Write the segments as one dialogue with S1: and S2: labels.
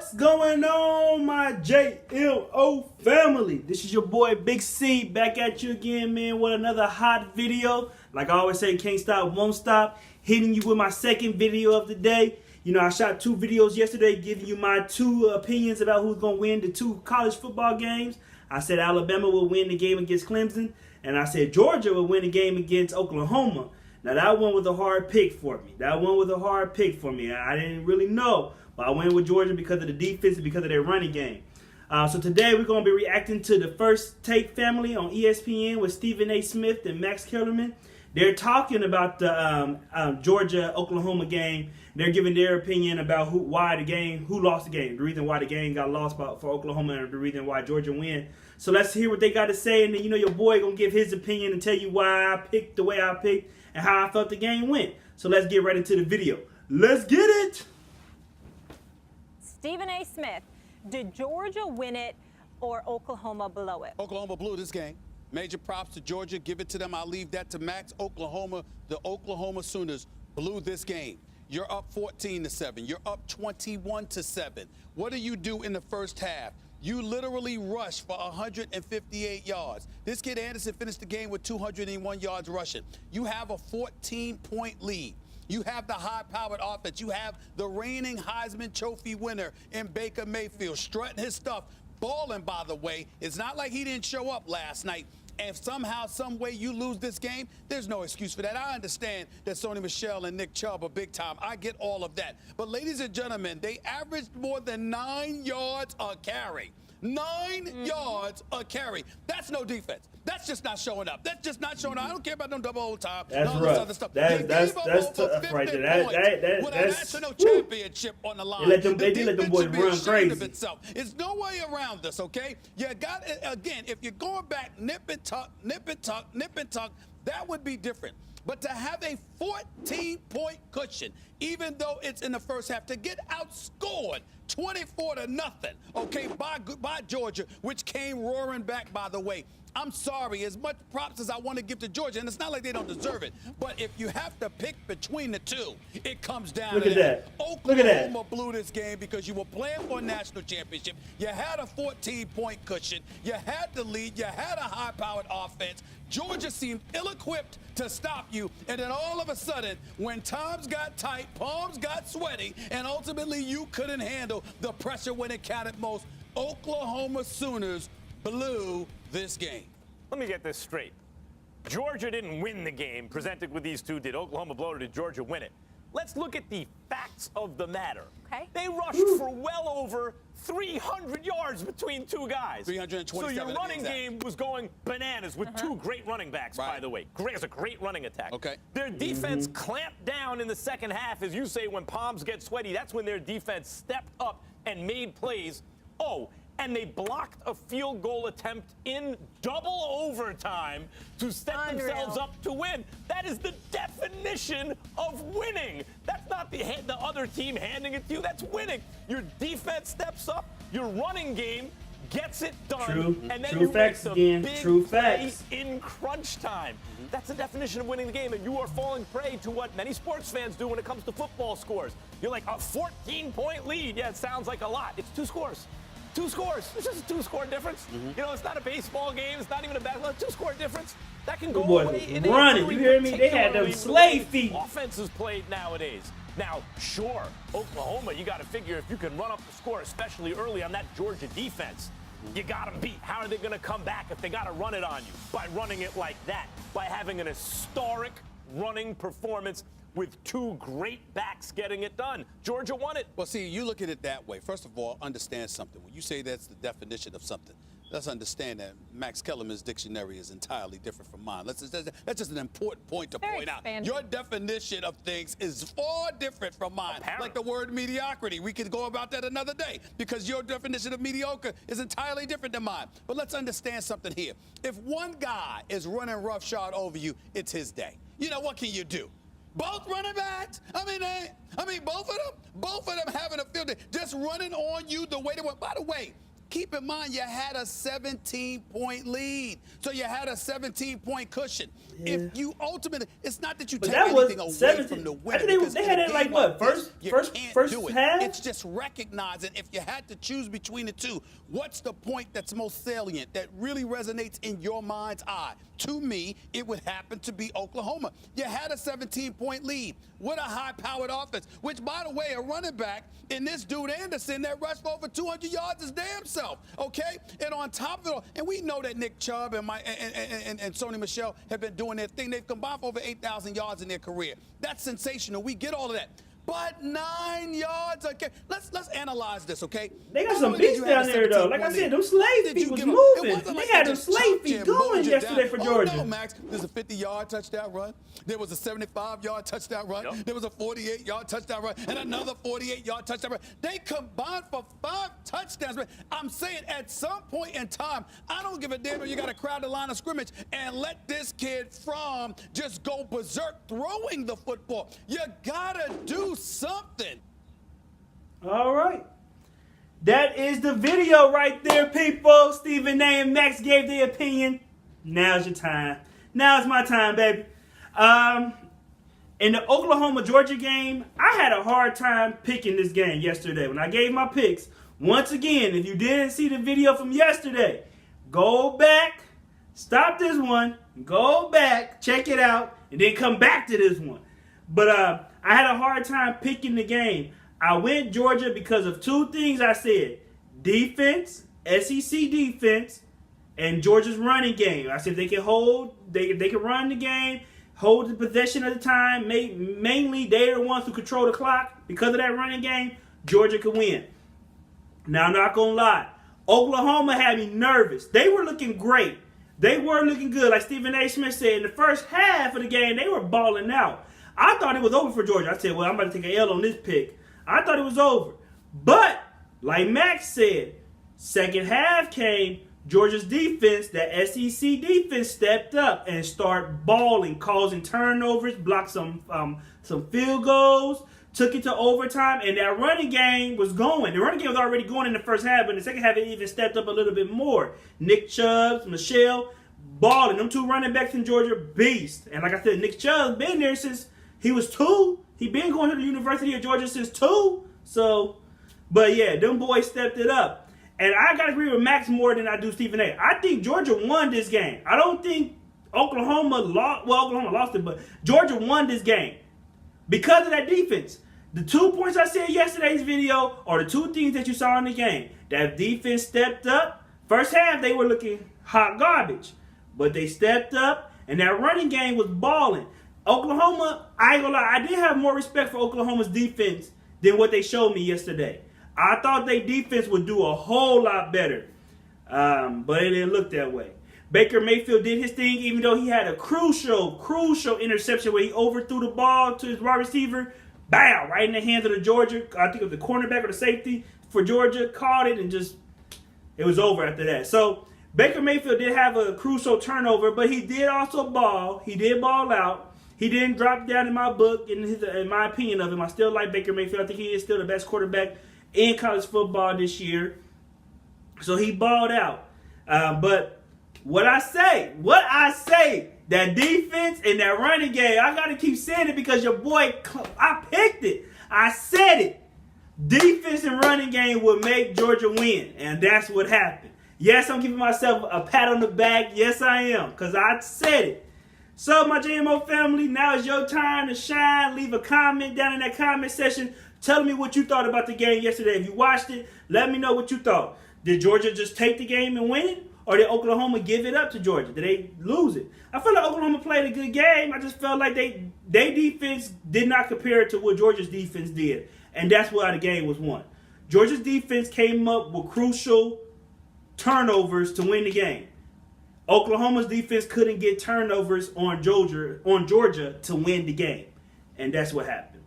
S1: What's going on, my JMO family? This is your boy Big C back at you again, man, with another hot video. Like I always say, can't stop, won't stop. Hitting you with my second video of the day. You know, I shot 2 videos yesterday giving you my 2 opinions about who's going to win the 2 college football games. I said Alabama will win the game against Clemson, and I said Georgia will win the game against Oklahoma. Now, that one was a hard pick for me. I didn't really know. But I went with Georgia because of the defense and because of their running game. So today we're going to be reacting to the First Take family on ESPN with Stephen A. Smith and Max Kellerman. They're talking about the Georgia-Oklahoma game. They're giving their opinion about who lost the game, the reason why the game got lost for Oklahoma, and the reason why Georgia win. So let's hear what they got to say, and then your boy going to give his opinion and tell you why I picked the way I picked and how I felt the game went. So let's get right into the video. Let's get it!
S2: Stephen A. Smith, did Georgia win it or Oklahoma blow it?
S3: Oklahoma blew this game. Major props to Georgia. Give it to them. I'll leave that to Max. The Oklahoma Sooners blew this game. You're up 14-7. You're up 21-7. What do you do in the first half? You literally rush for 158 yards. This kid Anderson finished the game with 201 yards rushing. You have a 14-point lead. You have the high-powered offense. You have the reigning Heisman Trophy winner in Baker Mayfield strutting his stuff, balling, by the way. It's not like he didn't show up last night. And if somehow, some way you lose this game, there's no excuse for that. I understand that Sony Michel and Nick Chubb are big time. I get all of that. But, ladies and gentlemen, they averaged more than 9 yards a carry. 9 yards a carry. That's no defense. That's just not showing up. That's just not showing up. I don't care about no double overtime.
S1: That's
S3: all
S1: rough.
S3: this other stuff.
S1: That's tough right there.
S3: With a national championship on the line.
S1: They let them boys run crazy.
S3: There's no way around this, okay? You got it again. If you're going back, nip and tuck, that would be different. But to have a 14-point cushion, even though it's in the first half, to get outscored 24-0, okay, by Georgia, which came roaring back, by the way. I'm sorry, as much props as I want to give to Georgia, and it's not like they don't deserve it, but if you have to pick between the two, it comes down to that. Oklahoma blew this game because you were playing for a national championship. You had a 14-point cushion. You had the lead. You had a high-powered offense. Georgia seemed ill-equipped to stop you, and then all of a sudden, when times got tight, palms got sweaty, and ultimately you couldn't handle the pressure when it counted most, Oklahoma Sooners blew this game.
S4: Let me get this straight. Georgia didn't win the game presented with these two. Did Oklahoma blow it or did Georgia win it? Let's look at the facts of the matter.
S2: Okay.
S4: They rushed for well over 300 yards between two guys.
S3: 327.
S4: So your running game was going bananas with 2 great running backs, by the way. It's a great running attack.
S3: Okay.
S4: Their defense clamped down in the second half, as you say, when palms get sweaty. That's when their defense stepped up and made plays. Oh, and they blocked a field goal attempt in double overtime to set themselves up to win. That is the definition of winning. That's not the other team handing it to you. That's winning. Your defense steps up. Your running game gets it done. And then you make the big play in crunch time. That's the definition of winning the game. And you are falling prey to what many sports fans do when it comes to football scores. You're like, a 14-point lead. Yeah, it sounds like a lot. It's 2 scores. 2 scores. It's just a 2-score difference. You know, it's not a baseball game. It's not even a basketball. 2-score difference. That can go away in
S1: running. You hear me? They had them slave feet.
S4: Offenses played nowadays. Now, sure, Oklahoma, you got to figure if you can run up the score, especially early on that Georgia defense, you got them beat. How are they going to come back if they got to run it on you? By running it like that. By having an historic running performance with 2 great backs getting it done. Georgia won it.
S3: Well, see, you look at it that way. First of all, understand something. When you say that's the definition of something, let's understand that Max Kellerman's dictionary is entirely different from mine. That's just an important point to point out. Your definition of things is far different from mine. Like the word mediocrity. We could go about that another day because your definition of mediocre is entirely different than mine. But let's understand something here. If one guy is running roughshod over you, it's his day. You know, what can you do? Both running backs. I mean, both of them having a field day, just running on you the way they went. By the way, Keep in mind, you had a 17-point lead. So you had a 17-point cushion.
S1: Yeah.
S3: If you ultimately, it's not that you
S1: But
S3: take
S1: that was
S3: anything away
S1: 17
S3: from the win.
S1: I think they had it like what? First half?
S3: It's just recognizing if you had to choose between the two, what's the point that's most salient, that really resonates in your mind's eye? To me, it would happen to be Oklahoma. You had a 17-point lead with a high-powered offense, which, by the way, a running back in this dude Anderson that rushed for over 200 yards his damn self, okay? And on top of it all, and we know that Nick Chubb and Sony Michel have been doing their thing. They've combined for over 8,000 yards in their career. That's sensational. We get all of that. But 9 yards, okay? Let's analyze this, okay?
S1: They got some beats down there, though. Like I said, them slave feet was moving. They had them slave feet going yesterday for Georgia.
S3: Oh, no, Max. There's a 50-yard touchdown run. There was a 75-yard touchdown run. Yep. There was a 48-yard touchdown run and another 48-yard touchdown run. They combined for 5 touchdowns. I'm saying at some point in time, I don't give a damn if you got to crowd the line of scrimmage and let this kid Fromm just go berserk throwing the football. You got to do something.
S1: All right. That is the video right there, people. Stephen A. and Max gave their opinion. Now's your time. Now's my time, baby. In the Oklahoma-Georgia game, I had a hard time picking this game yesterday. When I gave my picks, once again, if you didn't see the video from yesterday, go back, stop this one, go back, check it out, and then come back to this one. But I had a hard time picking the game. I went Georgia because of 2 things I said. Defense, SEC defense, and Georgia's running game. I said if they can hold, they can run the game, hold the possession of the time. Mainly, they're the ones who control the clock. Because of that running game, Georgia could win. Now, I'm not going to lie. Oklahoma had me nervous. They were looking great. They were looking good. Like Stephen A. Smith said, in the first half of the game, they were balling out. I thought it was over for Georgia. I said, well, I'm about to take an L on this pick. I thought it was over. But, like Max said, second half came, Georgia's defense, that SEC defense, stepped up and started balling, causing turnovers, blocked some field goals, took it to overtime, and that running game was going. The running game was already going in the first half, but in the second half, it even stepped up a little bit more. Nick Chubb, Michelle, balling. Them 2 running backs in Georgia, beast. And like I said, Nick Chubb's been there since he was 2. He been going to the University of Georgia since 2. So, but yeah, them boys stepped it up. And I got to agree with Max more than I do Stephen A. I think Georgia won this game. I don't think Oklahoma lost. Well, Oklahoma lost it, but Georgia won this game because of that defense. The 2 points I said in yesterday's video are the 2 things that you saw in the game. That defense stepped up. First half, they were looking hot garbage. But they stepped up, and that running game was balling. Oklahoma, I ain't gonna lie, I did have more respect for Oklahoma's defense than what they showed me yesterday. I thought their defense would do a whole lot better, but it didn't look that way. Baker Mayfield did his thing, even though he had a crucial interception where he overthrew the ball to his wide receiver. Bam! Right in the hands of the Georgia, I think it was the cornerback or the safety for Georgia, caught it and just, it was over after that. So Baker Mayfield did have a crucial turnover, but he did also ball. He did ball out. He didn't drop down in my book, in my opinion of him. I still like Baker Mayfield. I think he is still the best quarterback in college football this year. So he balled out. But what I say, that defense and that running game, I got to keep saying it because your boy, I picked it. I said it. Defense and running game will make Georgia win, and that's what happened. Yes, I'm giving myself a pat on the back. Yes, I am, because I said it. So, my JMO family, now is your time to shine. Leave a comment down in that comment section. Tell me what you thought about the game yesterday. If you watched it, let me know what you thought. Did Georgia just take the game and win it? Or did Oklahoma give it up to Georgia? Did they lose it? I feel like Oklahoma played a good game. I just felt like their defense did not compare to what Georgia's defense did. And that's why the game was won. Georgia's defense came up with crucial turnovers to win the game. Oklahoma's defense couldn't get turnovers on Georgia to win the game. And that's what happened.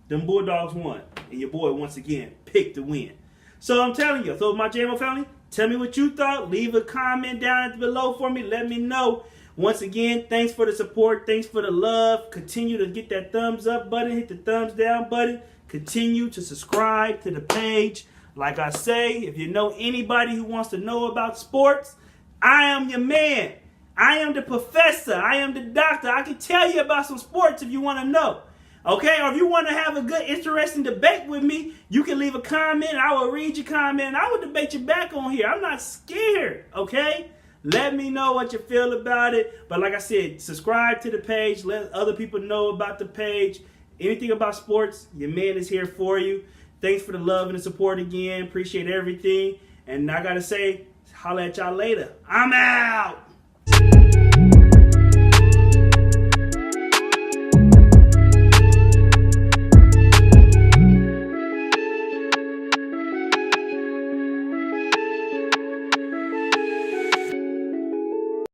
S1: Them Bulldogs won. And your boy, once again, picked the win. So I'm telling you, so my JMO family, tell me what you thought. Leave a comment down below for me. Let me know. Once again, thanks for the support. Thanks for the love. Continue to get that thumbs up button. Hit the thumbs down button. Continue to subscribe to the page. Like I say, if you know anybody who wants to know about sports, I am your man. I am the professor. I am the doctor. I can tell you about some sports if you want to know. Okay? Or if you want to have a good, interesting debate with me, you can leave a comment. I will read your comment. I will debate you back on here. I'm not scared. Okay? Let me know what you feel about it. But like I said, subscribe to the page. Let other people know about the page. Anything about sports, your man is here for you. Thanks for the love and the support again. Appreciate everything. And I got to say, holla at y'all later. I'm out.